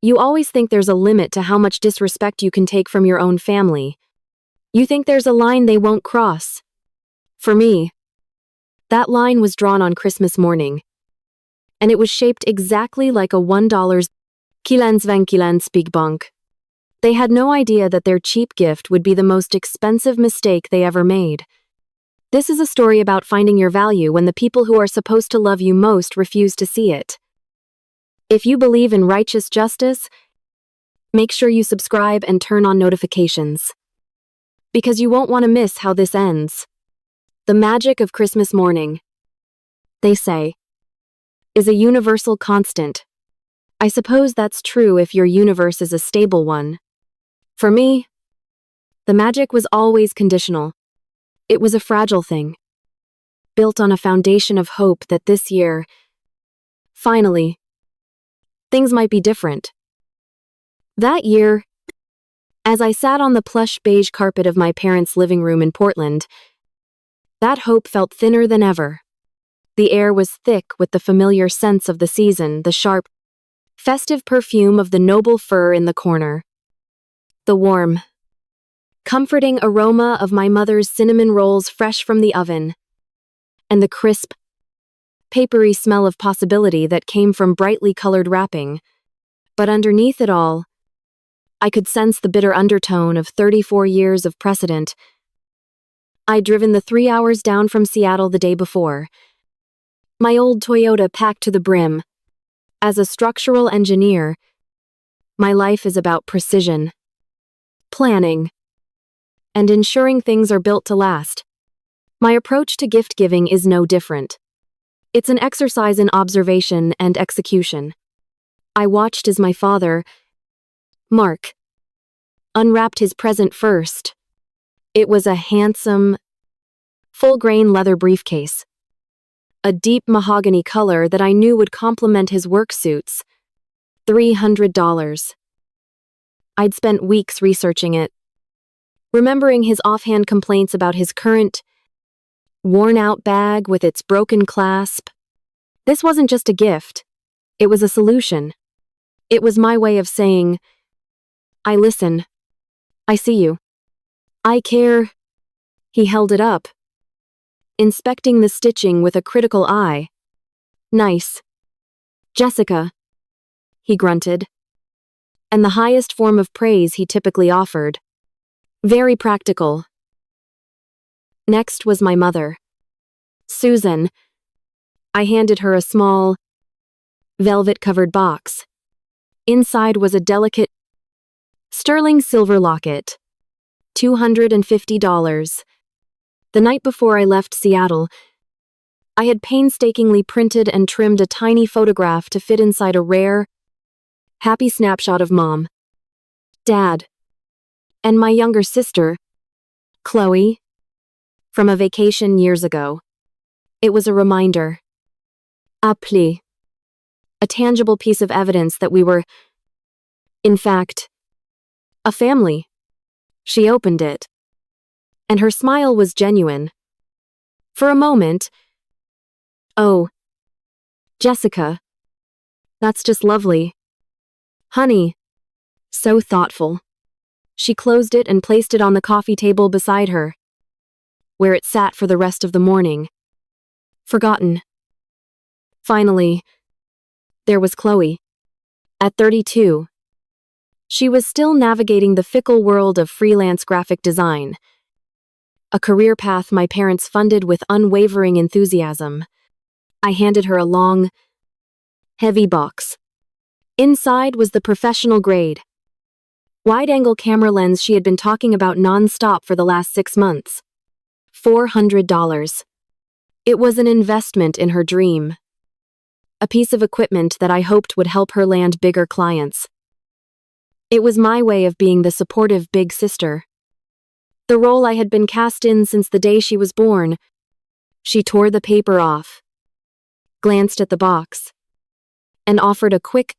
You always think there's a limit to how much disrespect you can take from your own family. You think there's a line they won't cross. For me, that line was drawn on Christmas morning, and it was shaped exactly like a $1 kilans big bunk. They had no idea that their cheap gift would be the most expensive mistake they ever made. This is a story about finding your value when the people who are supposed to love you most refuse to see it. If you believe in righteous justice, make sure you subscribe and turn on notifications, because you won't want to miss how this ends. The magic of Christmas morning, they say, is a universal constant. I suppose that's true if your universe is a stable one. For me, the magic was always conditional. It was a fragile thing, built on a foundation of hope that this year, finally, things might be different. That year, as I sat on the plush beige carpet of my parents' living room in Portland, that hope felt thinner than ever. The air was thick with the familiar scents of the season, the sharp, festive perfume of the noble fir in the corner, the warm, comforting aroma of my mother's cinnamon rolls fresh from the oven, and the crisp, papery smell of possibility that came from brightly colored wrapping. But underneath it all, I could sense the bitter undertone of 34 years of precedent. I'd driven the 3 hours down from Seattle the day before, my old Toyota packed to the brim. As a structural engineer, my life is about precision, planning, and ensuring things are built to last. My approach to gift giving is no different. It's an exercise in observation and execution. I watched as my father, Mark, unwrapped his present first. It was a handsome, full-grain leather briefcase, a deep mahogany color that I knew would complement his work suits. $300. I'd spent weeks researching it, remembering his offhand complaints about his current, worn-out bag with its broken clasp. This wasn't just a gift. It was a solution. It was my way of saying, I listen. I see you. I care. He held it up, inspecting the stitching with a critical eye. Nice. Jessica, he grunted, and the highest form of praise he typically offered. Very practical. Next was my mother, Susan. I handed her a small, velvet-covered box. Inside was a delicate, sterling silver locket. $250. The night before I left Seattle, I had painstakingly printed and trimmed a tiny photograph to fit inside a rare, happy snapshot of Mom, Dad, and my younger sister, Chloe, from a vacation years ago. It was a reminder, a tangible piece of evidence that we were, in fact, a family. She opened it, and her smile was genuine. For a moment, oh, Jessica, that's just lovely. Honey, so thoughtful. She closed it and placed it on the coffee table beside her, where it sat for the rest of the morning. Forgotten. Finally, there was Chloe. At 32, she was still navigating the fickle world of freelance graphic design, a career path my parents funded with unwavering enthusiasm. I handed her a long, heavy box. Inside was the professional grade, wide-angle camera lens she had been talking about non-stop for the last 6 months. $400. It was an investment in her dream, a piece of equipment that I hoped would help her land bigger clients. It was my way of being the supportive big sister, the role I had been cast in since the day she was born. She tore the paper off, glanced at the box, and offered a quick,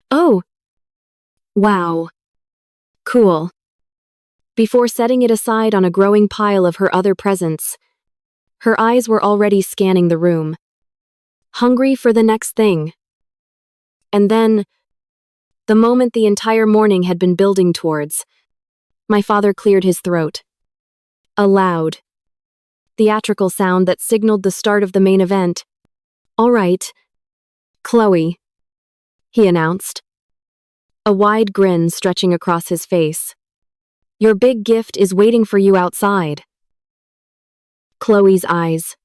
"Oh, wow, cool," before setting it aside on a growing pile of her other presents. Her eyes were already scanning the room, hungry for the next thing. And then, The moment the entire morning had been building towards. My father cleared his throat. A loud, theatrical sound that signaled the start of the main event. "All right, Chloe," he announced, a wide grin stretching across his face. "Your big gift is waiting for you outside." Chloe's eyes,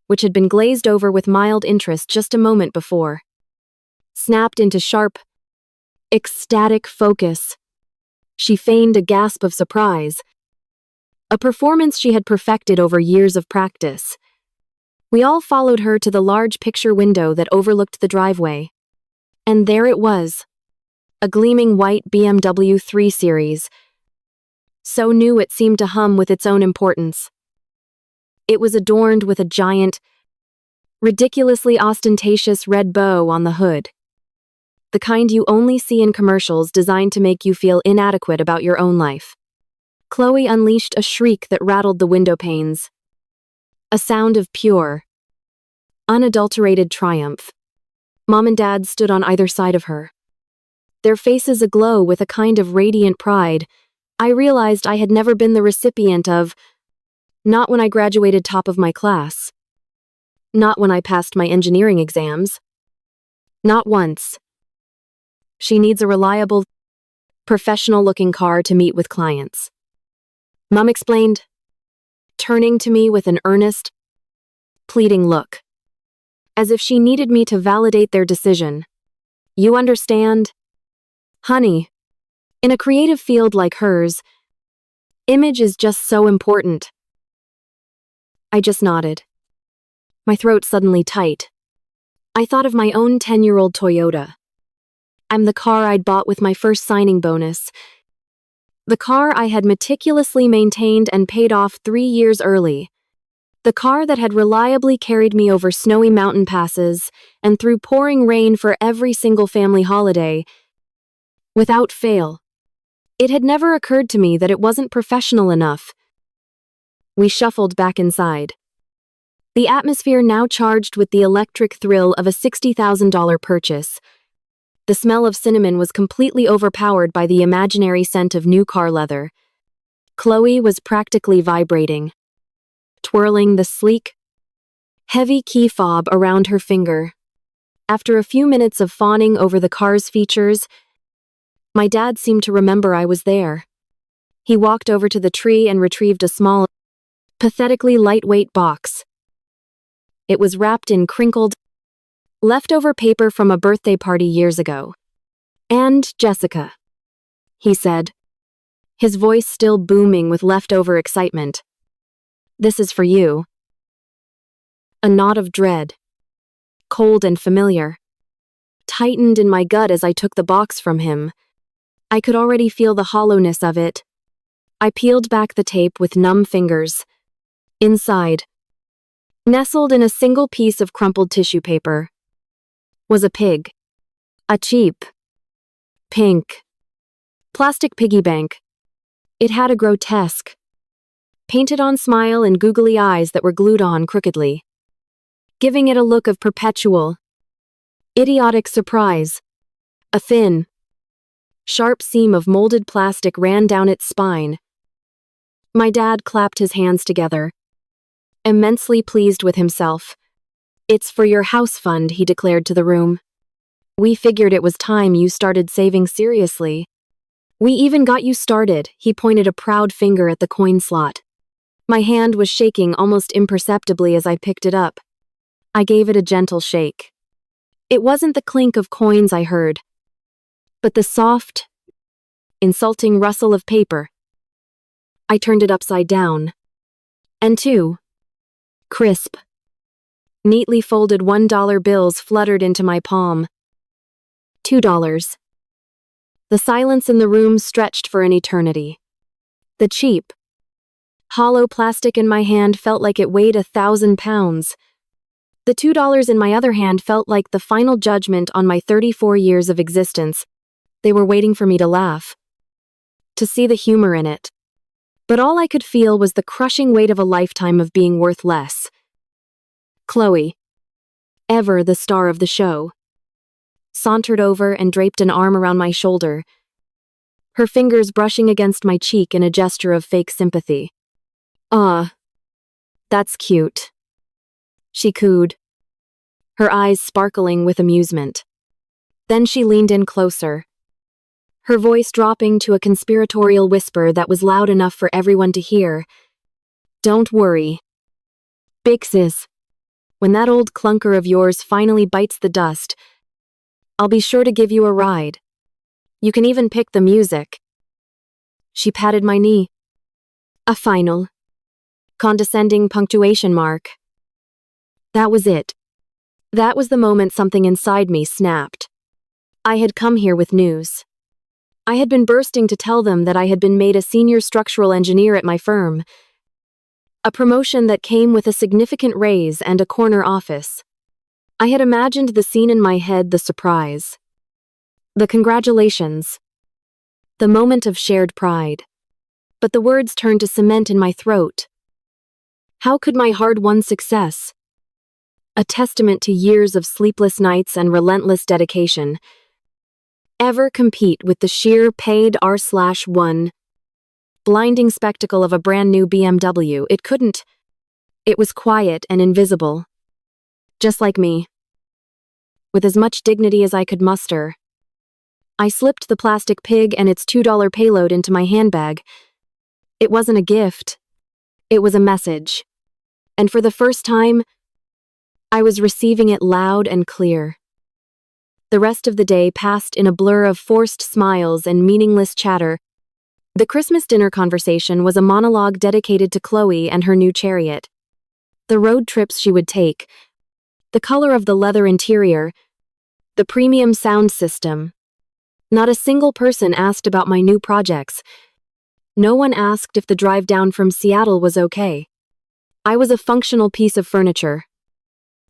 which had been glazed over with mild interest just a moment before, snapped into sharp, ecstatic focus. She feigned a gasp of surprise, a performance she had perfected over years of practice. We all followed her to the large picture window that overlooked the driveway. And there it was, a gleaming white BMW 3 Series, so new it seemed to hum with its own importance. It was adorned with a giant, ridiculously ostentatious red bow on the hood, the kind you only see in commercials designed to make you feel inadequate about your own life. Chloe unleashed a shriek that rattled the window panes, a sound of pure, unadulterated triumph. Mom and Dad stood on either side of her, their faces aglow with a kind of radiant pride. I realized I had never been the recipient of, not when I graduated top of my class, not when I passed my engineering exams, not once. She needs a reliable, professional-looking car to meet with clients, Mom explained, turning to me with an earnest, pleading look, as if she needed me to validate their decision. "You understand? Honey, in a creative field like hers, image is just so important." I just nodded, my throat suddenly tight. I thought of my own 10-year-old Toyota. I'm the car I'd bought with my first signing bonus, the car I had meticulously maintained and paid off 3 years early, the car that had reliably carried me over snowy mountain passes and through pouring rain for every single family holiday, without fail. It had never occurred to me that it wasn't professional enough. We shuffled back inside, the atmosphere now charged with the electric thrill of a $60,000 purchase. The smell of cinnamon was completely overpowered by the imaginary scent of new car leather. Chloe was practically vibrating, twirling the sleek, heavy key fob around her finger. After a few minutes of fawning over the car's features, my dad seemed to remember I was there. He walked over to the tree and retrieved a small, pathetically lightweight box. It was wrapped in crinkled, leftover paper from a birthday party years ago. "And, Jessica," he said, his voice still booming with leftover excitement, "this is for you." A knot of dread, cold and familiar, tightened in my gut as I took the box from him. I could already feel the hollowness of it. I peeled back the tape with numb fingers. Inside, nestled in a single piece of crumpled tissue paper, was a pig. A cheap, pink, plastic piggy bank. It had a grotesque, painted-on smile and googly eyes that were glued on crookedly, giving it a look of perpetual, idiotic surprise. A thin, sharp seam of molded plastic ran down its spine. My dad clapped his hands together, immensely pleased with himself. "It's for your house fund," he declared to the room. "We figured it was time you started saving seriously. We even got you started." He pointed a proud finger at the coin slot. My hand was shaking almost imperceptibly as I picked it up. I gave it a gentle shake. It wasn't the clink of coins I heard, but the soft, insulting rustle of paper. I turned it upside down, and two crisp, neatly folded $1 bills fluttered into my palm. $2. The silence in the room stretched for an eternity. The cheap, hollow plastic in my hand felt like it weighed 1,000 pounds. The $2 in my other hand felt like the final judgment on my 34 years of existence. They were waiting for me to laugh, to see the humor in it. But all I could feel was the crushing weight of a lifetime of being worth less. Chloe, ever the star of the show, sauntered over and draped an arm around my shoulder, her fingers brushing against my cheek in a gesture of fake sympathy. "Ah, that's cute," she cooed, her eyes sparkling with amusement. Then she leaned in closer, her voice dropping to a conspiratorial whisper that was loud enough for everyone to hear. "Don't worry, Big Sis. When that old clunker of yours finally bites the dust, I'll be sure to give you a ride. You can even pick the music." She patted my knee. A final, condescending punctuation mark. That was it. That was the moment something inside me snapped. I had come here with news. I had been bursting to tell them that I had been made a senior structural engineer at my firm, a promotion that came with a significant raise and a corner office. I had imagined the scene in my head, the surprise, the congratulations, the moment of shared pride. But the words turned to cement in my throat. How could my hard-won success, a testament to years of sleepless nights and relentless dedication, ever compete with the sheer paid R/1 blinding spectacle of a brand new BMW? It couldn't. It was quiet and invisible, just like me. With as much dignity as I could muster, I slipped the plastic pig and its $2 payload into my handbag. It wasn't a gift. It was a message. And for the first time, I was receiving it loud and clear. The rest of the day passed in a blur of forced smiles and meaningless chatter. The Christmas dinner conversation was a monologue dedicated to Chloe and her new chariot. The road trips she would take, the color of the leather interior, the premium sound system. Not a single person asked about my new projects. No one asked if the drive down from Seattle was okay. I was a functional piece of furniture,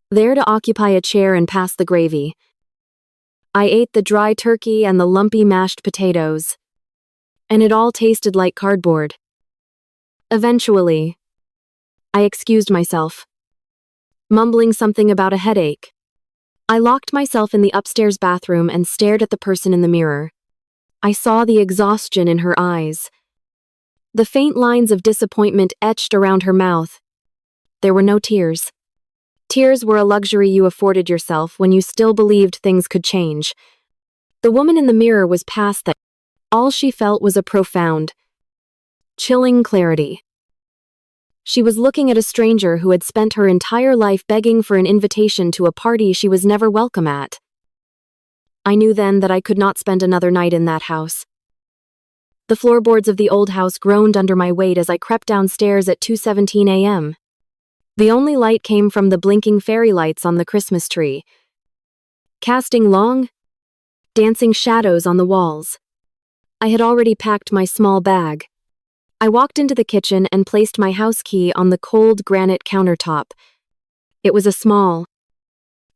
there to occupy a chair and pass the gravy. I ate the dry turkey and the lumpy mashed potatoes, and it all tasted like cardboard. Eventually, I excused myself, mumbling something about a headache. I locked myself in the upstairs bathroom and stared at the person in the mirror. I saw the exhaustion in her eyes, the faint lines of disappointment etched around her mouth. There were no tears. Tears were a luxury you afforded yourself when you still believed things could change. The woman in the mirror was past that. All she felt was a profound, chilling clarity. She was looking at a stranger who had spent her entire life begging for an invitation to a party she was never welcome at. I knew then that I could not spend another night in that house. The floorboards of the old house groaned under my weight as I crept downstairs at 2:17 a.m. The only light came from the blinking fairy lights on the Christmas tree, casting long, dancing shadows on the walls. I had already packed my small bag. I walked into the kitchen and placed my house key on the cold granite countertop. It was a small,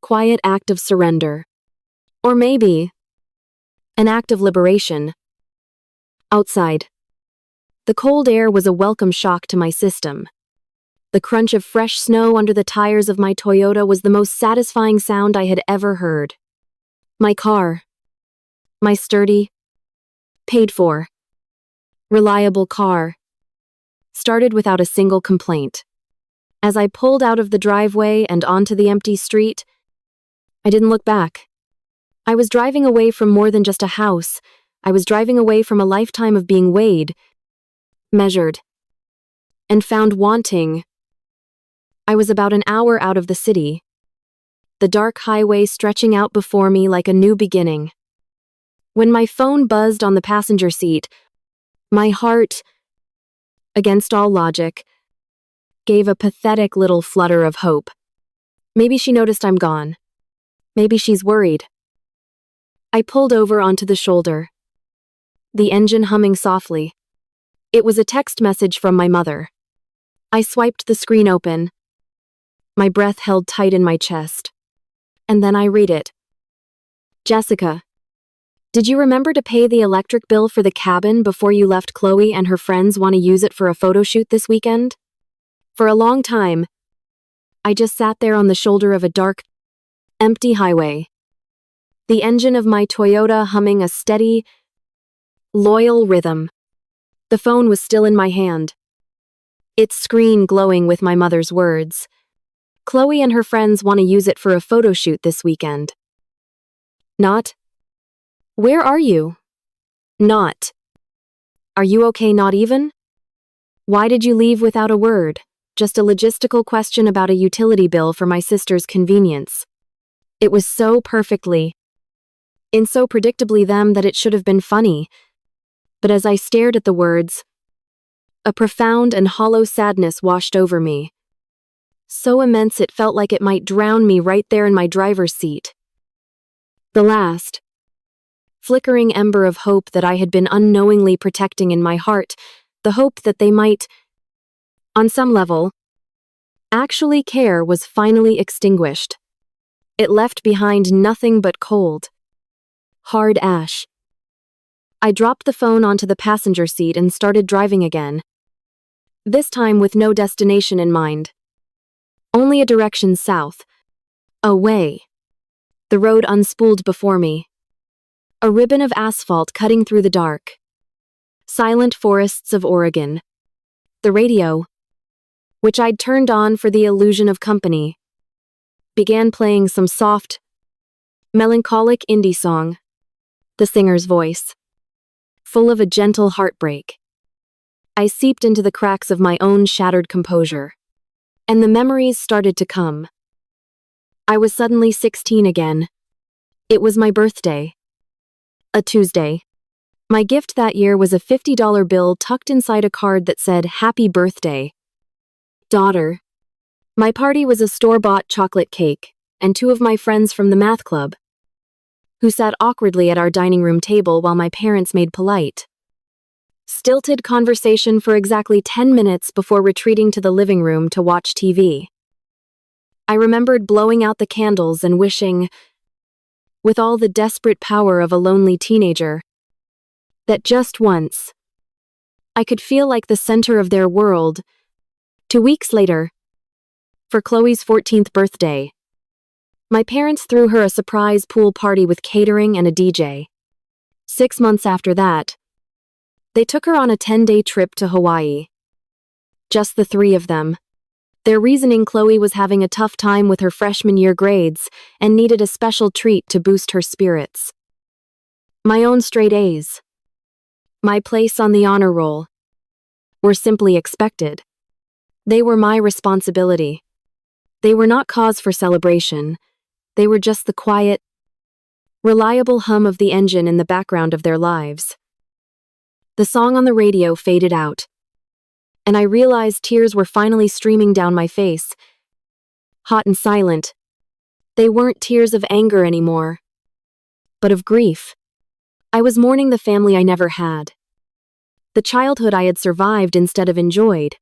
quiet act of surrender. Or maybe an act of liberation. Outside, the cold air was a welcome shock to my system. The crunch of fresh snow under the tires of my Toyota was the most satisfying sound I had ever heard. My car, my sturdy, paid-for, reliable car, started without a single complaint. As I pulled out of the driveway and onto the empty street, I didn't look back. I was driving away from more than just a house. I was driving away from a lifetime of being weighed, measured, and found wanting. I was about an hour out of the city, the dark highway stretching out before me like a new beginning. When my phone buzzed on the passenger seat, my heart, against all logic, gave a pathetic little flutter of hope. Maybe she noticed I'm gone. Maybe she's worried. I pulled over onto the shoulder, the engine humming softly. It was a text message from my mother. I swiped the screen open, my breath held tight in my chest. And then I read it. Jessica, did you remember to pay the electric bill for the cabin before you left? Chloe and her friends want to use it for a photo shoot this weekend? For a long time, I just sat there on the shoulder of a dark, empty highway, the engine of my Toyota humming a steady, loyal rhythm. The phone was still in my hand, its screen glowing with my mother's words. Chloe and her friends want to use it for a photo shoot this weekend. Not. Where are you? Not. Are you okay? Not even? Why did you leave without a word? Just a logistical question about a utility bill for my sister's convenience. It was so perfectly, and so predictably them that it should have been funny. But as I stared at the words, a profound and hollow sadness washed over me. So immense it felt like it might drown me right there in my driver's seat. The last, flickering ember of hope that I had been unknowingly protecting in my heart, the hope that they might, on some level, actually care, was finally extinguished. It left behind nothing but cold, hard ash. I dropped the phone onto the passenger seat and started driving again. This time with no destination in mind. Only a direction south. Away. The road unspooled before me. A ribbon of asphalt cutting through the dark. Silent forests of Oregon. The radio, which I'd turned on for the illusion of company, began playing some soft, melancholic indie song. The singer's voice, full of a gentle heartbreak. I seeped into the cracks of my own shattered composure, and the memories started to come. I was suddenly 16 again. It was my birthday. A Tuesday. My gift that year was a $50 bill tucked inside a card that said, "Happy birthday, daughter." My party was a store-bought chocolate cake, and two of my friends from the math club, who sat awkwardly at our dining room table while my parents made polite, stilted conversation for exactly 10 minutes before retreating to the living room to watch TV. I remembered blowing out the candles and wishing, with all the desperate power of a lonely teenager, that just once, I could feel like the center of their world. 2 weeks later, for Chloe's 14th birthday, my parents threw her a surprise pool party with catering and a DJ. 6 months after that, they took her on a 10-day trip to Hawaii. Just the three of them. Their reasoning: Chloe was having a tough time with her freshman year grades and needed a special treat to boost her spirits. My own straight A's, my place on the honor roll, were simply expected. They were my responsibility. They were not cause for celebration. They were just the quiet, reliable hum of the engine in the background of their lives. The song on the radio faded out, and I realized tears were finally streaming down my face. Hot and silent. They weren't tears of anger anymore, but of grief. I was mourning the family I never had, the childhood I had survived instead of enjoyed.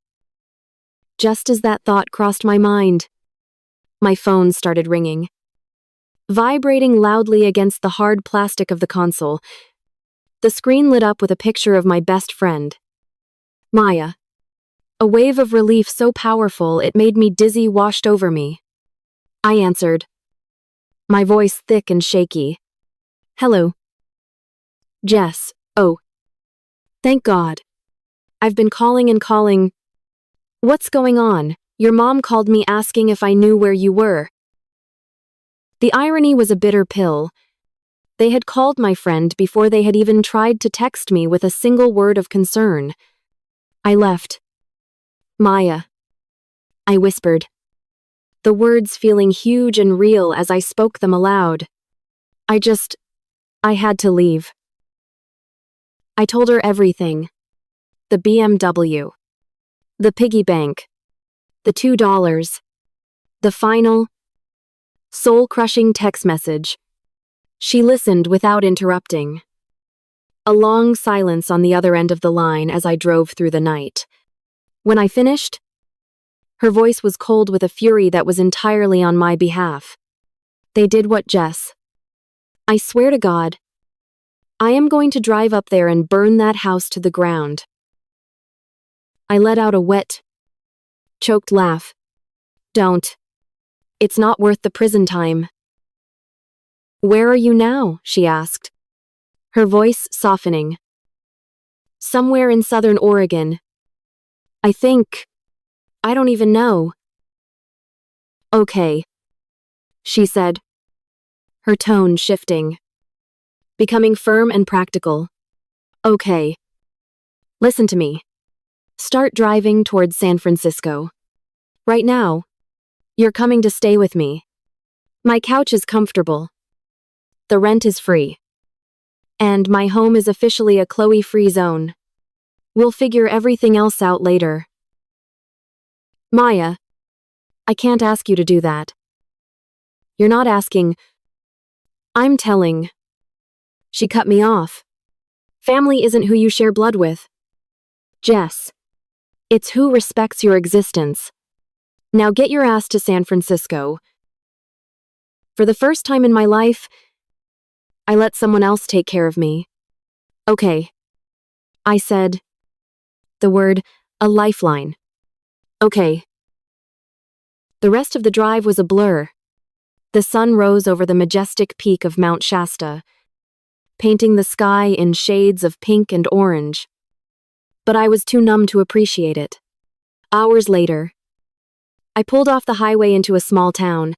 Just as that thought crossed my mind, my phone started ringing, vibrating loudly against the hard plastic of the console. The screen lit up with a picture of my best friend, Maya. A wave of relief so powerful it made me dizzy washed over me. I answered, my voice thick and shaky. "Hello, Jess." "Oh, thank God. I've been calling and calling." "What's going on? Your mom called me asking if I knew where you were." The irony was a bitter pill. They had called my friend before they had even tried to text me with a single word of concern. "I left Maya," I whispered, the words feeling huge and real as I spoke them aloud. I had to leave." I told her everything. The BMW, the piggy bank, the $2, the final, soul-crushing text message. She listened without interrupting. A long silence on the other end of the line as I drove through the night. When I finished, her voice was cold with a fury that was entirely on my behalf. "They did what, Jess? I swear to God, I am going to drive up there and burn that house to the ground." I let out a wet, choked laugh. "Don't. It's not worth the prison time." Where are you now? She asked, her voice softening. Somewhere in southern Oregon. I think. I don't even know. Okay, she said, her tone shifting, becoming firm and practical. Okay. Listen to me. Start driving towards San Francisco. Right now, you're coming to stay with me. My couch is comfortable. The rent is free. And my home is officially a Chloe-free zone. We'll figure everything else out later. Maya, I can't ask you to do that. You're not asking. I'm telling. She cut me off. Family isn't who you share blood with, Jess. It's who respects your existence. Now get your ass to San Francisco. For the first time in my life, I let someone else take care of me. Okay. I said. The word, a lifeline. Okay. The rest of the drive was a blur. The sun rose over the majestic peak of Mount Shasta, painting the sky in shades of pink and orange. But I was too numb to appreciate it. Hours later, I pulled off the highway into a small town,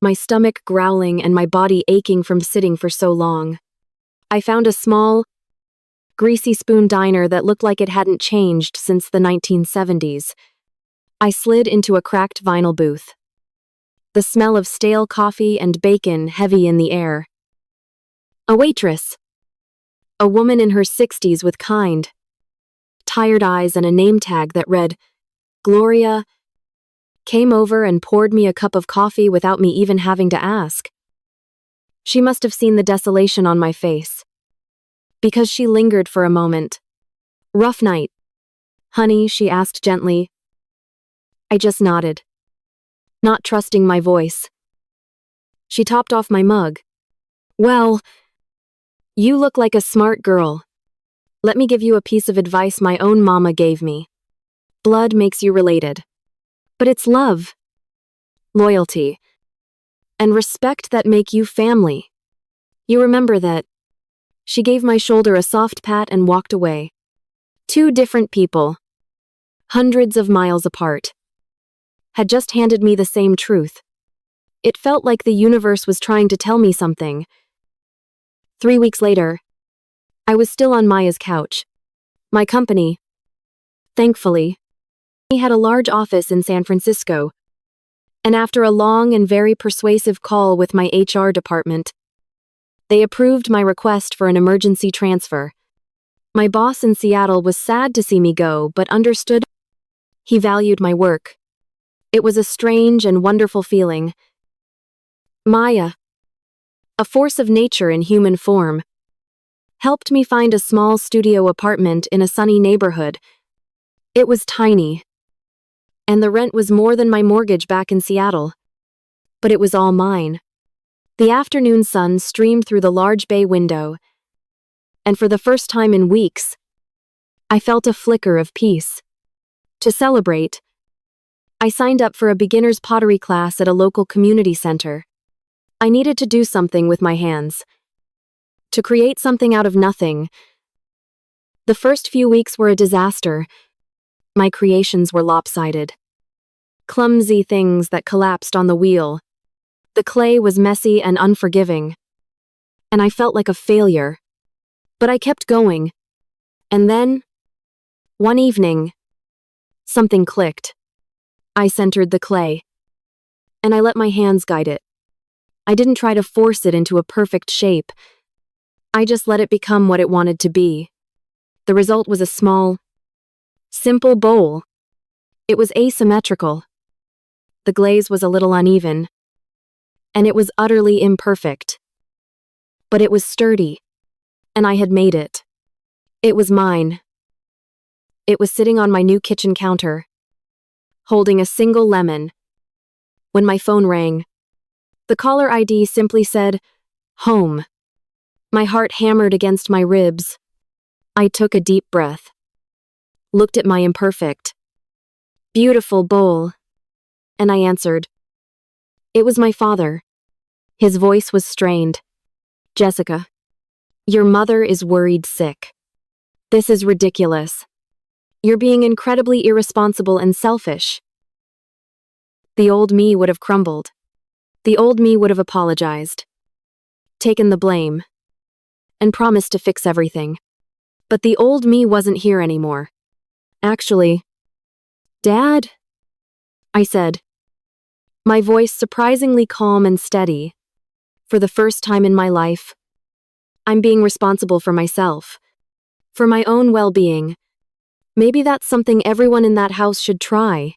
my stomach growling and my body aching from sitting for so long. I found a small, greasy spoon diner that looked like it hadn't changed since the 1970s. I slid into a cracked vinyl booth. The smell of stale coffee and bacon heavy in the air. A waitress. A woman in her 60s with kind, tired eyes and a name tag that read, Gloria, came over and poured me a cup of coffee without me even having to ask. She must have seen the desolation on my face, because she lingered for a moment. Rough night. Honey, she asked gently. I just nodded, not trusting my voice. She topped off my mug. Well, you look like a smart girl. Let me give you a piece of advice my own mama gave me. Blood makes you related. But it's love, loyalty, and respect that make you family. You remember that. She gave my shoulder a soft pat and walked away. Two different people, hundreds of miles apart, had just handed me the same truth. It felt like the universe was trying to tell me something. 3 weeks later, I was still on Maya's couch. My company, thankfully, had a large office in San Francisco, and after a long and very persuasive call with my HR department, they approved my request for an emergency transfer. My boss in Seattle was sad to see me go, but understood. He valued my work. It was a strange and wonderful feeling. Maya, a force of nature in human form, helped me find a small studio apartment in a sunny neighborhood. It was tiny, and the rent was more than my mortgage back in Seattle. But it was all mine. The afternoon sun streamed through the large bay window, and for the first time in weeks, I felt a flicker of peace. To celebrate, I signed up for a beginner's pottery class at a local community center. I needed to do something with my hands, to create something out of nothing. The first few weeks were a disaster. My creations were lopsided. Clumsy things that collapsed on the wheel. The clay was messy and unforgiving, and I felt like a failure. But I kept going. And then, one evening, something clicked. I centered the clay, and I let my hands guide it. I didn't try to force it into a perfect shape. I just let it become what it wanted to be. The result was a small, simple bowl. It was asymmetrical. The glaze was a little uneven, and it was utterly imperfect. But it was sturdy, and I had made it. It was mine. It was sitting on my new kitchen counter, holding a single lemon, when my phone rang. The caller ID simply said, "Home." My heart hammered against my ribs. I took a deep breath, looked at my imperfect, beautiful bowl, and I answered. It was my father. His voice was strained. Jessica, your mother is worried sick. This is ridiculous. You're being incredibly irresponsible and selfish. The old me would have crumbled. The old me would have apologized, taken the blame, and promised to fix everything. But the old me wasn't here anymore. Actually, Dad? I said, my voice surprisingly calm and steady. For the first time in my life, I'm being responsible for myself, for my own well-being. Maybe that's something everyone in that house should try.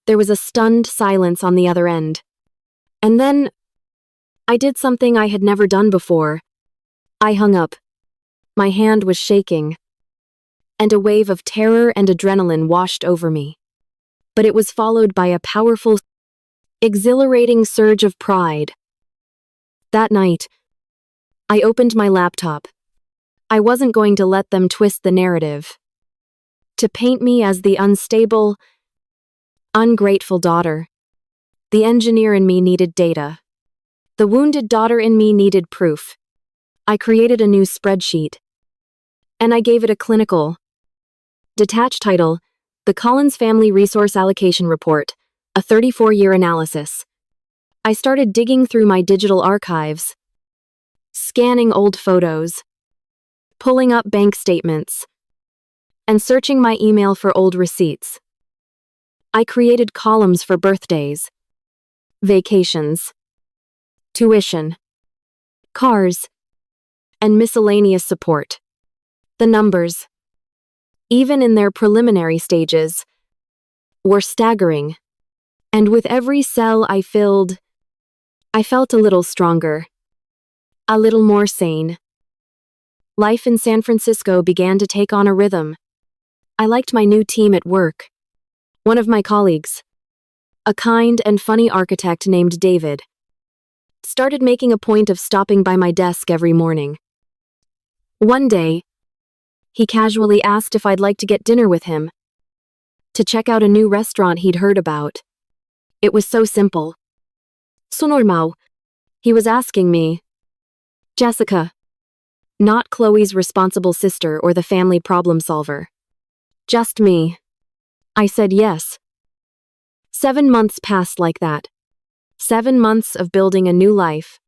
There was a stunned silence on the other end. And then, I did something I had never done before. I hung up. My hand was shaking, and a wave of terror and adrenaline washed over me. But it was followed by a powerful, exhilarating surge of pride. That night, I opened my laptop. I wasn't going to let them twist the narrative, to paint me as the unstable, ungrateful daughter. The engineer in me needed data. The wounded daughter in me needed proof. I created a new spreadsheet, and I gave it a clinical, detached title, The Collins Family Resource Allocation Report, a 34-year analysis. I started digging through my digital archives, scanning old photos, pulling up bank statements, and searching my email for old receipts. I created columns for birthdays, vacations, tuition, cars, and miscellaneous support. The numbers, even in their preliminary stages, were staggering. And with every cell I filled, I felt a little stronger, a little more sane. Life in San Francisco began to take on a rhythm. I liked my new team at work. One of my colleagues, a kind and funny architect named David, started making a point of stopping by my desk every morning. One day, he casually asked if I'd like to get dinner with him, to check out a new restaurant he'd heard about. It was so simple. So normal. He was asking me, Jessica, not Chloe's responsible sister or the family problem solver. Just me. I said yes. 7 months passed like that. 7 months of building a new life.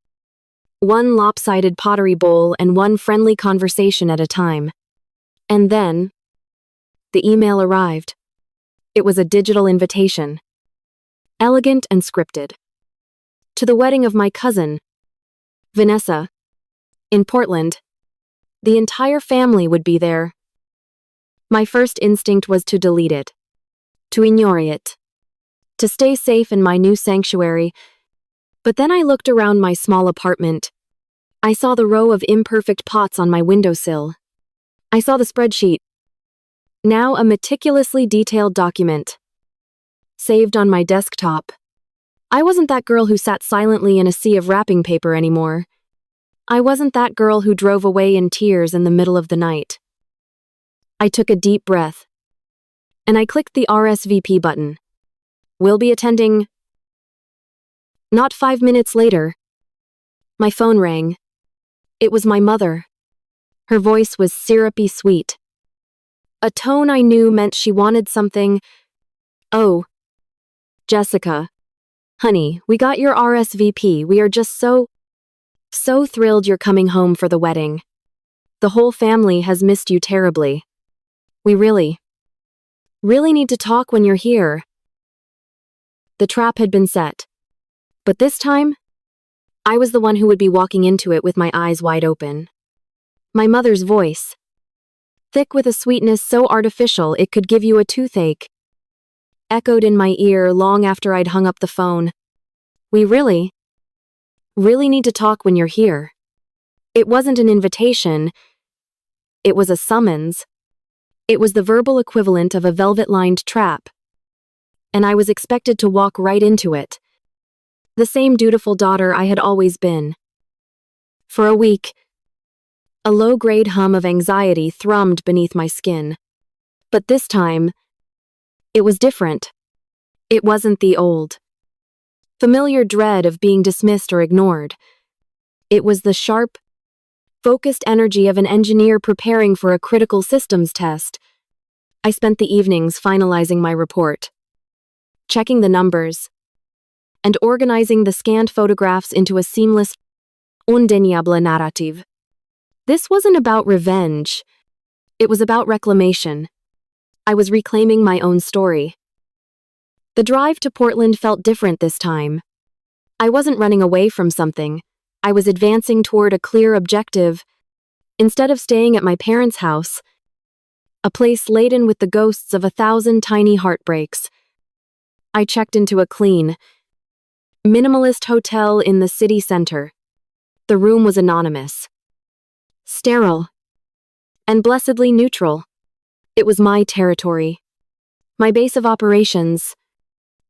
One lopsided pottery bowl and one friendly conversation at a time. And then, the email arrived. It was a digital invitation. Elegant and scripted. To the wedding of my cousin, Vanessa, in Portland. The entire family would be there. My first instinct was to delete it, to ignore it, to stay safe in my new sanctuary. But then I looked around my small apartment. I saw the row of imperfect pots on my windowsill. I saw the spreadsheet, now a meticulously detailed document, saved on my desktop. I wasn't that girl who sat silently in a sea of wrapping paper anymore. I wasn't that girl who drove away in tears in the middle of the night. I took a deep breath, and I clicked the RSVP button. Will be attending. Not 5 minutes later, my phone rang. It was my mother. Her voice was syrupy sweet. A tone I knew meant she wanted something. Oh, Jessica. Honey, we got your RSVP. We are just so thrilled you're coming home for the wedding. The whole family has missed you terribly. We really need to talk when you're here. The trap had been set. But this time, I was the one who would be walking into it with my eyes wide open. My mother's voice, thick with a sweetness so artificial it could give you a toothache, echoed in my ear long after I'd hung up the phone. We really need to talk when you're here. It wasn't an invitation. It was a summons. It was the verbal equivalent of a velvet-lined trap. And I was expected to walk right into it. The same dutiful daughter I had always been. For a week, a low-grade hum of anxiety thrummed beneath my skin. But this time, it was different. It wasn't the old familiar dread of being dismissed or ignored. It was the sharp, focused energy of an engineer preparing for a critical systems test. I spent the evenings finalizing my report, checking the numbers, and organizing the scanned photographs into a seamless, undeniable narrative. This wasn't about revenge. It was about reclamation. I was reclaiming my own story. The drive to Portland felt different this time. I wasn't running away from something. I was advancing toward a clear objective. Instead of staying at my parents' house, a place laden with the ghosts of 1,000 tiny heartbreaks, I checked into a clean, minimalist hotel in the city center. The room was anonymous, sterile, and blessedly neutral. It was my territory, my base of operations.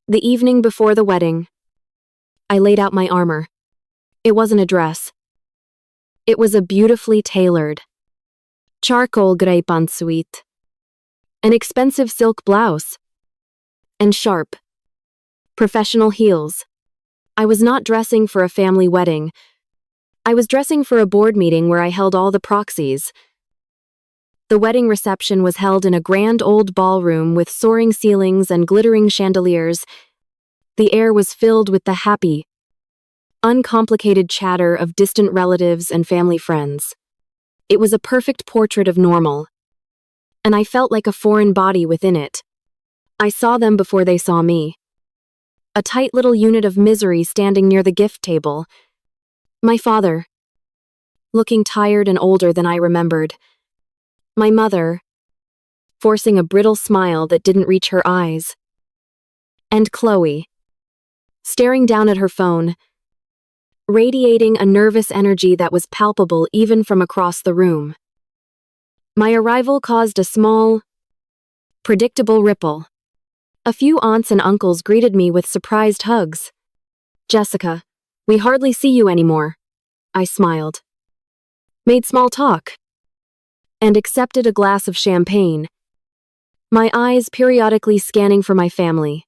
The evening before the wedding, I laid out my armor. It wasn't a dress. It was a beautifully tailored, charcoal gray pantsuit, an expensive silk blouse, and sharp, professional heels. I was not dressing for a family wedding. I was dressing for a board meeting where I held all the proxies. The wedding reception was held in a grand old ballroom with soaring ceilings and glittering chandeliers. The air was filled with the happy, uncomplicated chatter of distant relatives and family friends. It was a perfect portrait of normal, and I felt like a foreign body within it. I saw them before they saw me. A tight little unit of misery standing near the gift table. My father, looking tired and older than I remembered. My mother, forcing a brittle smile that didn't reach her eyes. And Chloe, staring down at her phone, radiating a nervous energy that was palpable even from across the room. My arrival caused a small, predictable ripple. A few aunts and uncles greeted me with surprised hugs. "Jessica, we hardly see you anymore," I smiled. Made small talk, and accepted a glass of champagne, my eyes periodically scanning for my family.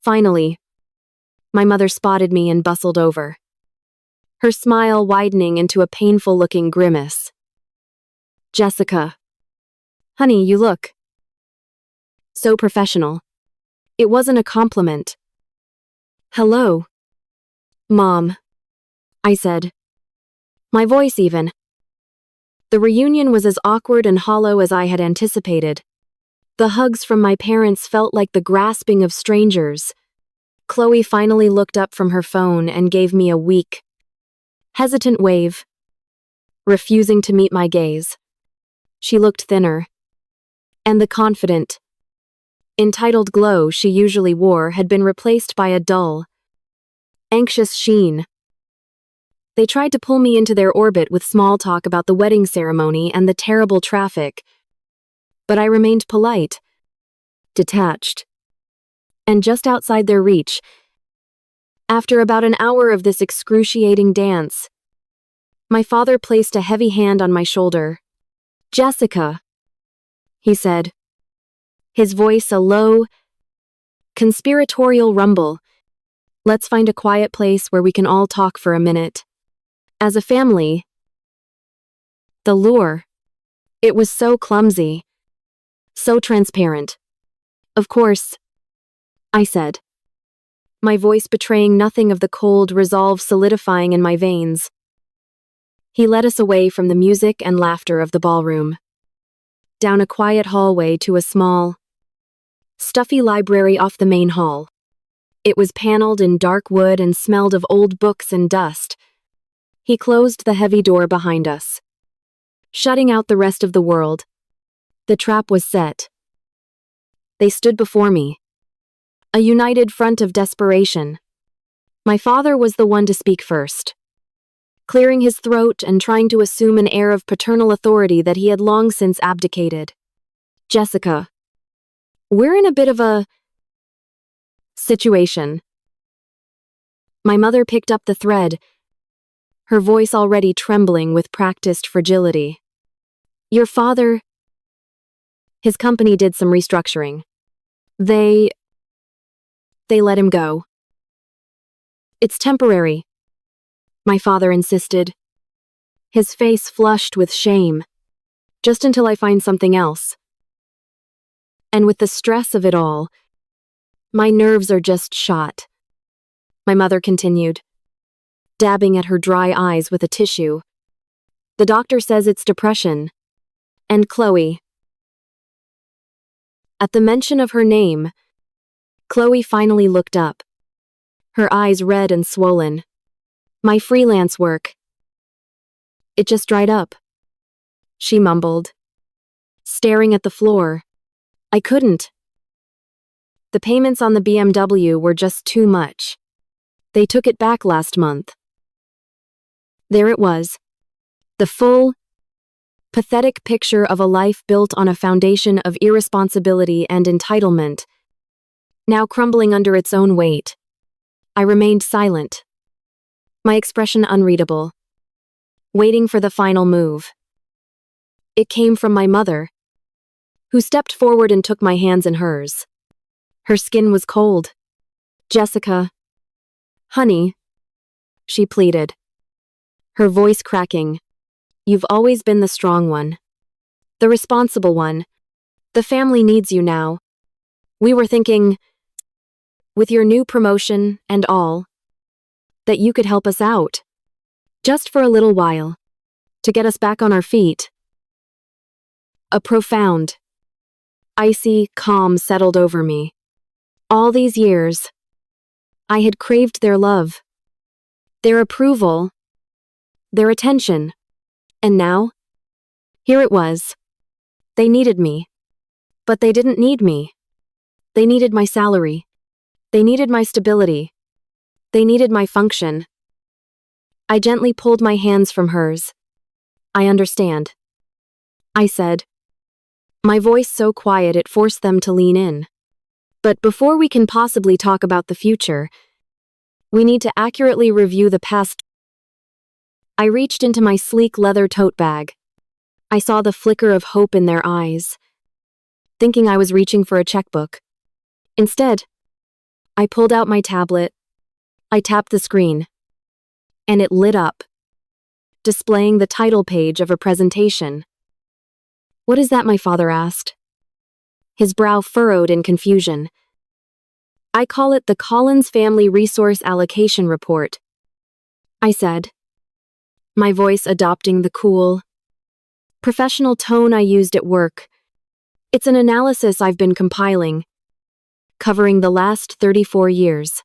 Finally, my mother spotted me and bustled over, her smile widening into a painful-looking grimace. "Jessica, honey, you look so professional." It wasn't a compliment. "Hello, Mom," I said, my voice even. The reunion was as awkward and hollow as I had anticipated. The hugs from my parents felt like the grasping of strangers. Chloe finally looked up from her phone and gave me a weak, hesitant wave, refusing to meet my gaze. She looked thinner, and the confident, entitled glow she usually wore had been replaced by a dull, anxious sheen. They tried to pull me into their orbit with small talk about the wedding ceremony and the terrible traffic, but I remained polite, detached, and just outside their reach. After about an hour of this excruciating dance, my father placed a heavy hand on my shoulder. "Jessica," he said, his voice a low, conspiratorial rumble. "Let's find a quiet place where we can all talk for a minute. As a family." The lure. It was so clumsy, so transparent. "Of course," I said, my voice betraying nothing of the cold resolve solidifying in my veins. He led us away from the music and laughter of the ballroom, down a quiet hallway to a small, stuffy library off the main hall. It was paneled in dark wood and smelled of old books and dust. He closed the heavy door behind us, shutting out the rest of the world. The trap was set. They stood before me, a united front of desperation. My father was the one to speak first, clearing his throat and trying to assume an air of paternal authority that he had long since abdicated. "Jessica, we're in a bit of a situation." My mother picked up the thread, her voice already trembling with practiced fragility. "Your father, his company did some restructuring. They let him go." It's temporary, my father insisted, his face flushed with shame. Just until I find something else. And with the stress of it all, my nerves are just shot. My mother continued, dabbing at her dry eyes with a tissue. The doctor says it's depression. And Chloe. At the mention of her name, Chloe finally looked up, her eyes red and swollen. My freelance work. It just dried up, she mumbled, staring at the floor. I couldn't. The payments on the BMW were just too much. They took it back last month. There it was. The full, pathetic picture of a life built on a foundation of irresponsibility and entitlement, now crumbling under its own weight. I remained silent, my expression unreadable, waiting for the final move. It came from my mother, who stepped forward and took my hands in hers. Her skin was cold. Jessica. Honey, she pleaded, her voice cracking. You've always been the strong one. The responsible one. The family needs you now. We were thinking, with your new promotion and all, that you could help us out. Just for a little while. To get us back on our feet. A profound, icy calm settled over me. All these years, I had craved their love, their approval, their attention. And now, here it was. They needed me. But they didn't need me. They needed my salary. They needed my stability. They needed my function. I gently pulled my hands from hers. I understand, I said, my voice so quiet it forced them to lean in. But before we can possibly talk about the future, we need to accurately review the past. I reached into my sleek leather tote bag. I saw the flicker of hope in their eyes, thinking I was reaching for a checkbook. Instead, I pulled out my tablet. I tapped the screen, and it lit up, displaying the title page of a presentation. What is that? My father asked, his brow furrowed in confusion. I call it the Collins Family Resource Allocation Report, I said, my voice adopting the cool, professional tone I used at work. It's an analysis I've been compiling, covering the last 34 years.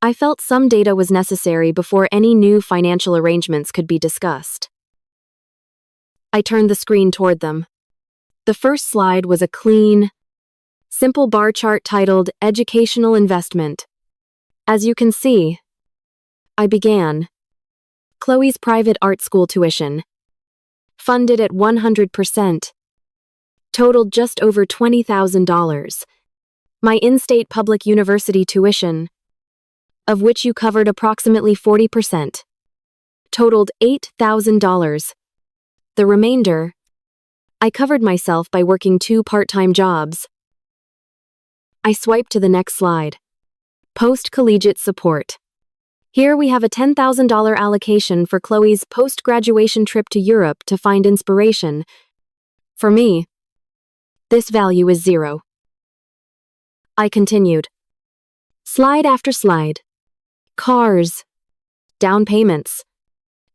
I felt some data was necessary before any new financial arrangements could be discussed. I turned the screen toward them. The first slide was a clean, simple bar chart titled Educational Investment. As you can see, I began. Chloe's private art school tuition, funded at 100%, totaled just over $20,000. My in-state public university tuition, of which you covered approximately 40%, totaled $8,000. The remainder, I covered myself by working 2 part-time jobs. I swiped to the next slide. Post-collegiate support. Here we have a $10,000 allocation for Chloe's post-graduation trip to Europe to find inspiration. For me, this value is 0. I continued. Slide after slide. Cars. Down payments.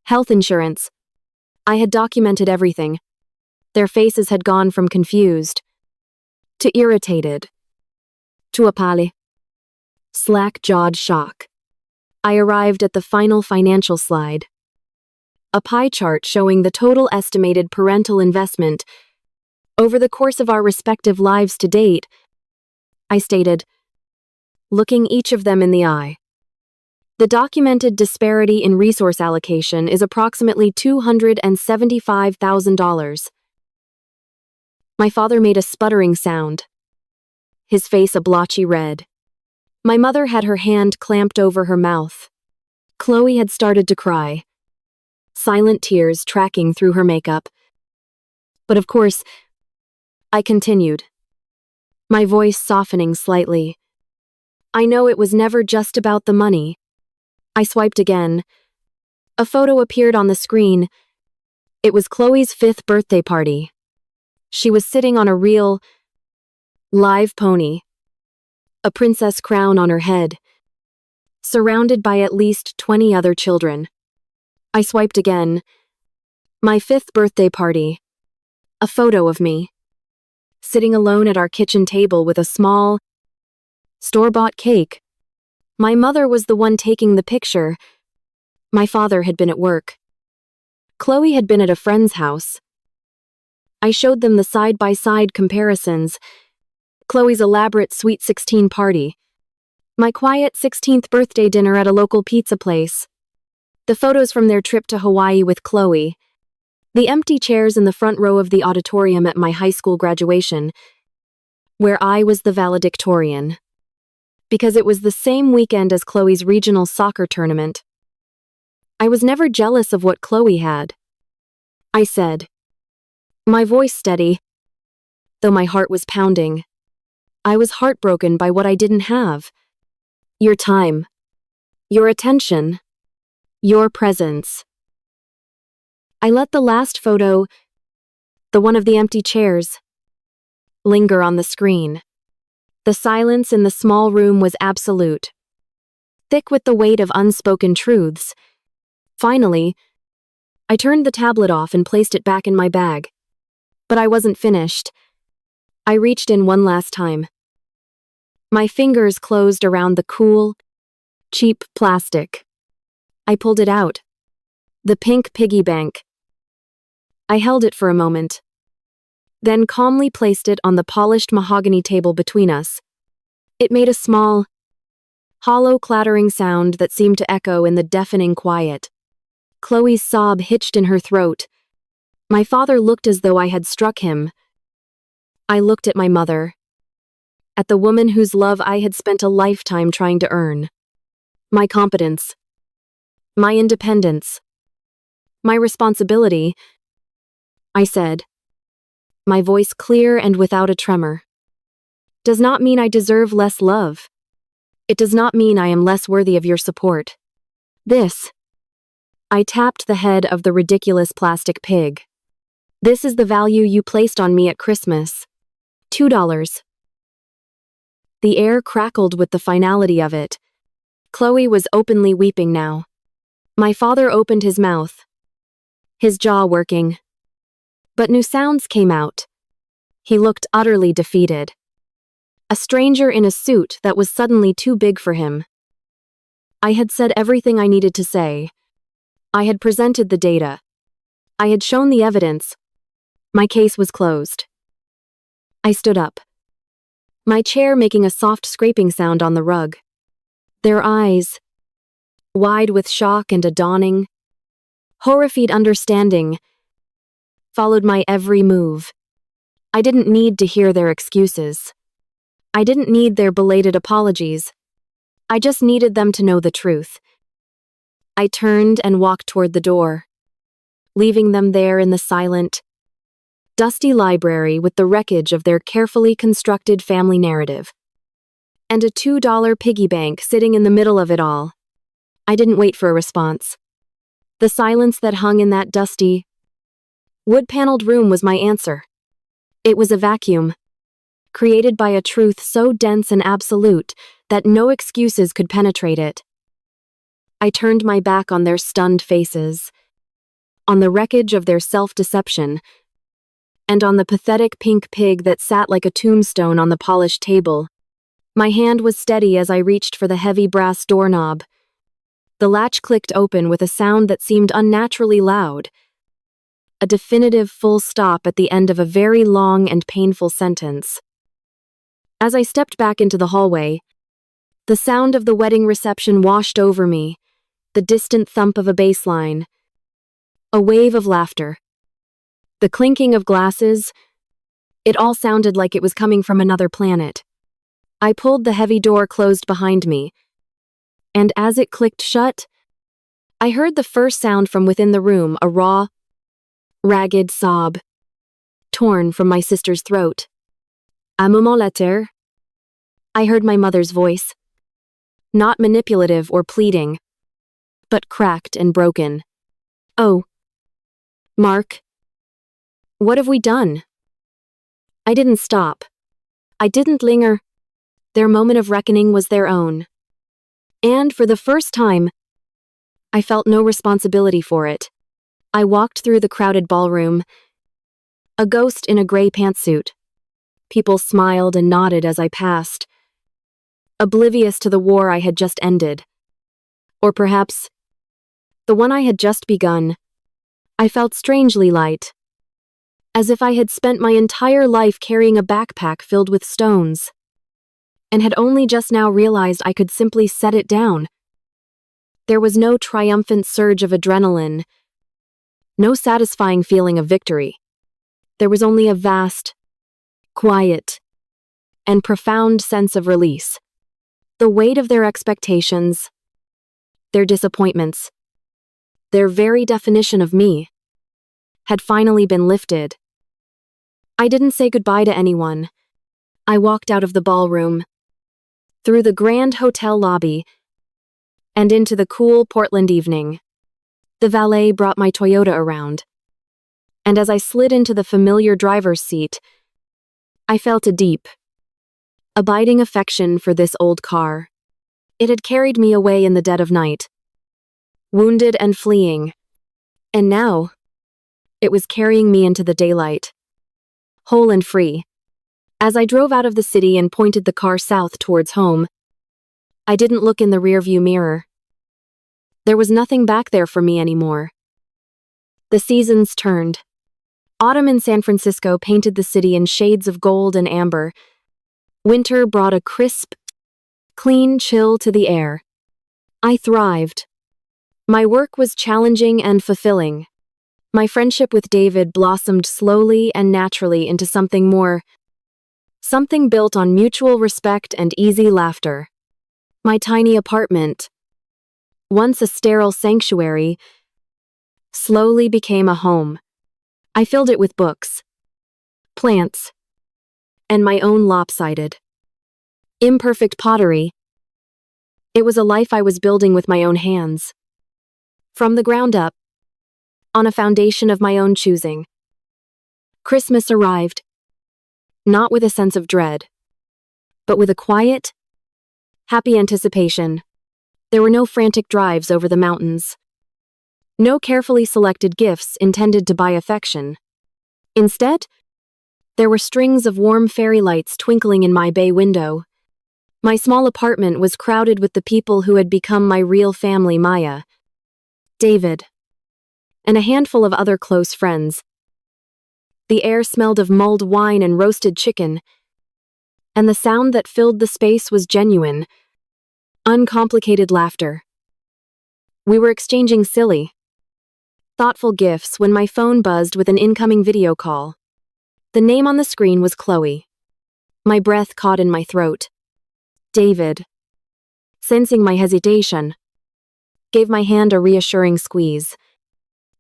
Health insurance. I had documented everything. Their faces had gone from confused to irritated to appallé. Slack-jawed shock. I arrived at the final financial slide. A pie chart showing the total estimated parental investment over the course of our respective lives to date, I stated, looking each of them in the eye. The documented disparity in resource allocation is approximately $275,000. My father made a sputtering sound, his face a blotchy red. My mother had her hand clamped over her mouth. Chloe had started to cry, silent tears tracking through her makeup. But of course, I continued, my voice softening slightly. I know it was never just about the money. I swiped again. A photo appeared on the screen. It was Chloe's 5th birthday party. She was sitting on a real, live pony, a princess crown on her head, surrounded by at least 20 other children. I swiped again. My 5th birthday party. A photo of me, sitting alone at our kitchen table with a small, store-bought cake. My mother was the one taking the picture. My father had been at work. Chloe had been at a friend's house. I showed them the side-by-side comparisons. Chloe's elaborate Sweet 16 party. My quiet 16th birthday dinner at a local pizza place. The photos from their trip to Hawaii with Chloe. The empty chairs in the front row of the auditorium at my high school graduation, where I was the valedictorian. Because it was the same weekend as Chloe's regional soccer tournament. I was never jealous of what Chloe had. I said, my voice steady, though my heart was pounding. I was heartbroken by what I didn't have. Your time. Your attention. Your presence. I let the last photo, the one of the empty chairs, linger on the screen. The silence in the small room was absolute, thick with the weight of unspoken truths. Finally, I turned the tablet off and placed it back in my bag. But I wasn't finished. I reached in one last time. My fingers closed around the cool, cheap plastic. I pulled it out. The pink piggy bank. I held it for a moment, then calmly placed it on the polished mahogany table between us. It made a small, hollow clattering sound that seemed to echo in the deafening quiet. Chloe's sob hitched in her throat. My father looked as though I had struck him. I looked at my mother, at the woman whose love I had spent a lifetime trying to earn. My competence, my independence, my responsibility, I said, my voice clear and without a tremor. Does not mean I deserve less love. It does not mean I am less worthy of your support. This. I tapped the head of the ridiculous plastic pig. This is the value you placed on me at Christmas. $2. The air crackled with the finality of it. Chloe was openly weeping now. My father opened his mouth, his jaw working. But new sounds came out. He looked utterly defeated. A stranger in a suit that was suddenly too big for him. I had said everything I needed to say. I had presented the data. I had shown the evidence. My case was closed. I stood up, my chair making a soft scraping sound on the rug. Their eyes, wide with shock and a dawning, horrified understanding, followed my every move. I didn't need to hear their excuses. I didn't need their belated apologies. I just needed them to know the truth. I turned and walked toward the door, leaving them there in the silent, dusty library with the wreckage of their carefully constructed family narrative. And a $2 piggy bank sitting in the middle of it all. I didn't wait for a response. The silence that hung in that dusty, wood-paneled room was my answer. It was a vacuum, created by a truth so dense and absolute that no excuses could penetrate it. I turned my back on their stunned faces, on the wreckage of their self-deception, and on the pathetic pink pig that sat like a tombstone on the polished table. My hand was steady as I reached for the heavy brass doorknob. The latch clicked open with a sound that seemed unnaturally loud. A definitive full stop at the end of a very long and painful sentence. As I stepped back into the hallway, the sound of the wedding reception washed over me, the distant thump of a bass line, a wave of laughter, the clinking of glasses. It all sounded like it was coming from another planet. I pulled the heavy door closed behind me, and as it clicked shut, I heard the first sound from within the room, a raw, ragged sob, torn from my sister's throat. A moment later, I heard my mother's voice, not manipulative or pleading, but cracked and broken. "Oh, Mark, what have we done?" I didn't stop. I didn't linger. Their moment of reckoning was their own. And for the first time, I felt no responsibility for it. I walked through the crowded ballroom, a ghost in a gray pantsuit. People smiled and nodded as I passed, oblivious to the war I had just ended. Or perhaps the one I had just begun. I felt strangely light, as if I had spent my entire life carrying a backpack filled with stones, and had only just now realized I could simply set it down. There was no triumphant surge of adrenaline, no satisfying feeling of victory. There was only a vast, quiet, and profound sense of release. The weight of their expectations, their disappointments, their very definition of me, had finally been lifted. I didn't say goodbye to anyone. I walked out of the ballroom, through the grand hotel lobby, and into the cool Portland evening. The valet brought my Toyota around, and as I slid into the familiar driver's seat, I felt a deep, abiding affection for this old car. It had carried me away in the dead of night, wounded and fleeing, and now it was carrying me into the daylight, whole and free. As I drove out of the city and pointed the car south towards home, I didn't look in the rearview mirror. There was nothing back there for me anymore. The seasons turned. Autumn in San Francisco painted the city in shades of gold and amber. Winter brought a crisp, clean chill to the air. I thrived. My work was challenging and fulfilling. My friendship with David blossomed slowly and naturally into something more, something built on mutual respect and easy laughter. My tiny apartment, once a sterile sanctuary, slowly became a home. I filled it with books, plants, and my own lopsided, imperfect pottery. It was a life I was building with my own hands, from the ground up, on a foundation of my own choosing. Christmas arrived, not with a sense of dread, but with a quiet, happy anticipation. There were no frantic drives over the mountains, no carefully selected gifts intended to buy affection. Instead, there were strings of warm fairy lights twinkling in my bay window. My small apartment was crowded with the people who had become my real family: Maya, David, and a handful of other close friends. The air smelled of mulled wine and roasted chicken, and the sound that filled the space was genuine, uncomplicated laughter. We were exchanging silly, thoughtful gifts when my phone buzzed with an incoming video call. The name on the screen was Chloe. My breath caught in my throat. David, sensing my hesitation, gave my hand a reassuring squeeze.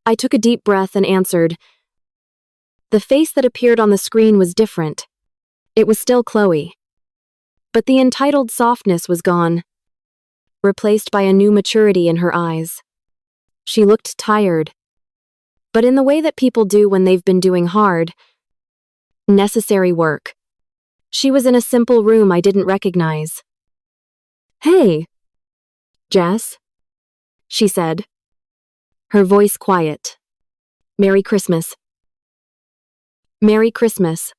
I took a deep breath and answered. The face that appeared on the screen was different. It was still Chloe, but the entitled softness was gone, replaced by a new maturity in her eyes. She looked tired, but in the way that people do when they've been doing hard, necessary work. She was in a simple room I didn't recognize. "Hey, Jess," she said, her voice quiet. "Merry Christmas." "Merry Christmas,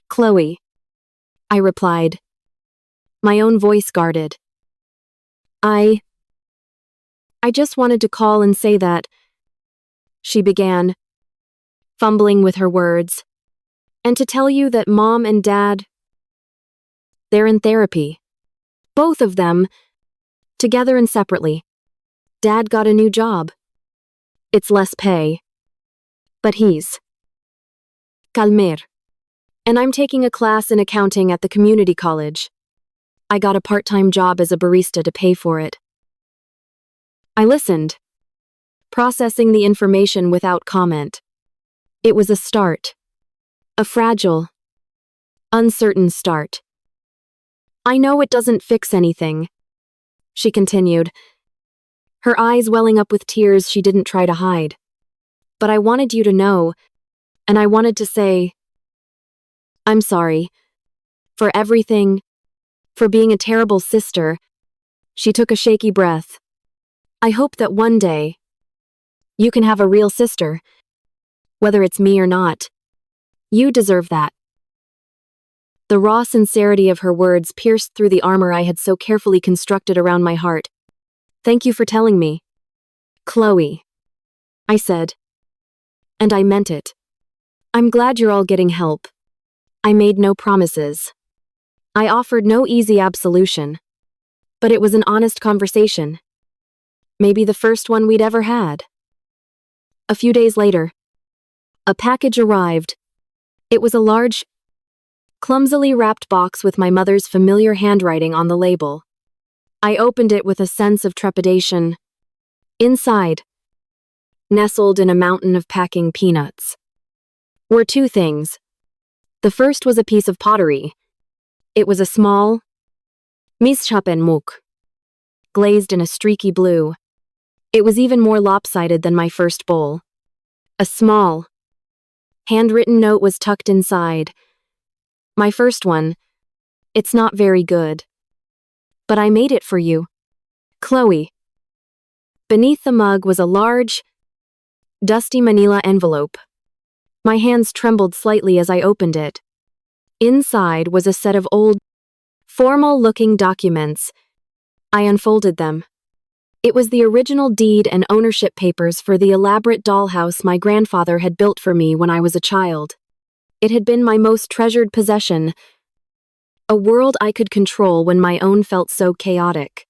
Chloe," I replied, my own voice guarded. I just wanted to call and say that," she began, fumbling with her words, "and to tell you that Mom and Dad, they're in therapy. Both of them, together and separately. Dad got a new job. It's less pay, but he's calmer. And I'm taking a class in accounting at the community college. I got a part-time job as a barista to pay for it." I listened, processing the information without comment. It was a start. A fragile, uncertain start. "I know it doesn't fix anything," she continued, her eyes welling up with tears she didn't try to hide. But I wanted you to know, and I wanted to say, I'm sorry. For everything. For being a terrible sister. She took a shaky breath. I hope that one day, you can have a real sister. Whether it's me or not. You deserve that. The raw sincerity of her words pierced through the armor I had so carefully constructed around my heart. Thank you for telling me. Chloe. I said. And I meant it. I'm glad you're all getting help. I made no promises. I offered no easy absolution. But it was an honest conversation. Maybe the first one we'd ever had. A few days later, a package arrived. It was a large, clumsily wrapped box with my mother's familiar handwriting on the label. I opened it with a sense of trepidation. Inside, nestled in a mountain of packing peanuts, were two things. The first was a piece of pottery. It was a small, misshapen muk, glazed in a streaky blue. It was even more lopsided than my first bowl. A small, handwritten note was tucked inside. My first one. It's not very good. But I made it for you. Chloe. Beneath the mug was a large, dusty manila envelope. My hands trembled slightly as I opened it. Inside was a set of old, formal-looking documents. I unfolded them. It was the original deed and ownership papers for the elaborate dollhouse my grandfather had built for me when I was a child. It had been my most treasured possession, a world I could control when my own felt so chaotic.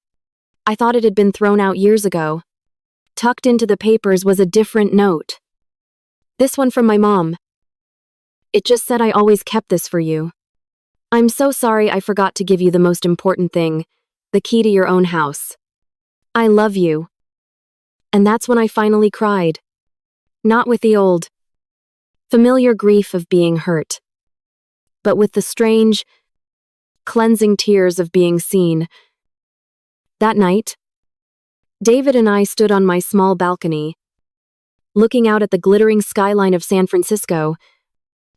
I thought it had been thrown out years ago. Tucked into the papers was a different note. This one from my mom. It just said I always kept this for you. I'm so sorry I forgot to give you the most important thing, the key to your own house. I love you. And that's when I finally cried. Not with the old, familiar grief of being hurt, but with the strange, cleansing tears of being seen. That night, David and I stood on my small balcony, looking out at the glittering skyline of San Francisco,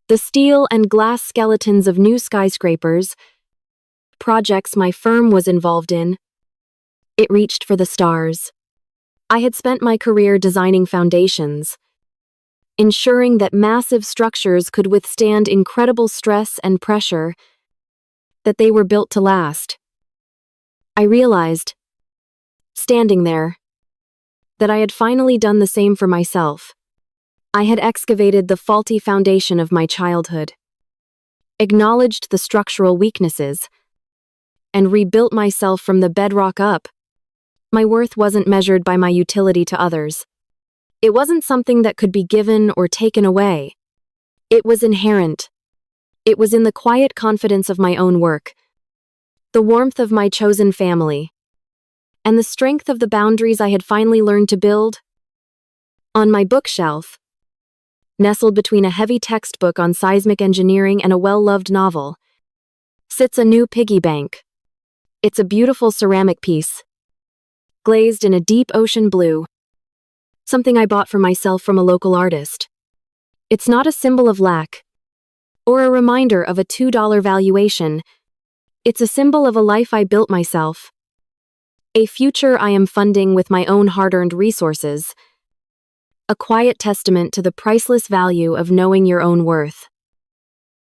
the steel and glass skeletons of new skyscrapers, projects my firm was involved in. It reached for the stars. I had spent my career designing foundations, ensuring that massive structures could withstand incredible stress and pressure, that they were built to last. I realized, standing there, that I had finally done the same for myself. I had excavated the faulty foundation of my childhood, acknowledged the structural weaknesses, and rebuilt myself from the bedrock up. My worth wasn't measured by my utility to others. It wasn't something that could be given or taken away. It was inherent. It was in the quiet confidence of my own work, the warmth of my chosen family, and the strength of the boundaries I had finally learned to build. On my bookshelf, nestled between a heavy textbook on seismic engineering and a well-loved novel, sits a new piggy bank. It's a beautiful ceramic piece, glazed in a deep ocean blue, something I bought for myself from a local artist. It's not a symbol of lack, or a reminder of a $2 valuation. It's a symbol of a life I built myself, a future I am funding with my own hard-earned resources, a quiet testament to the priceless value of knowing your own worth.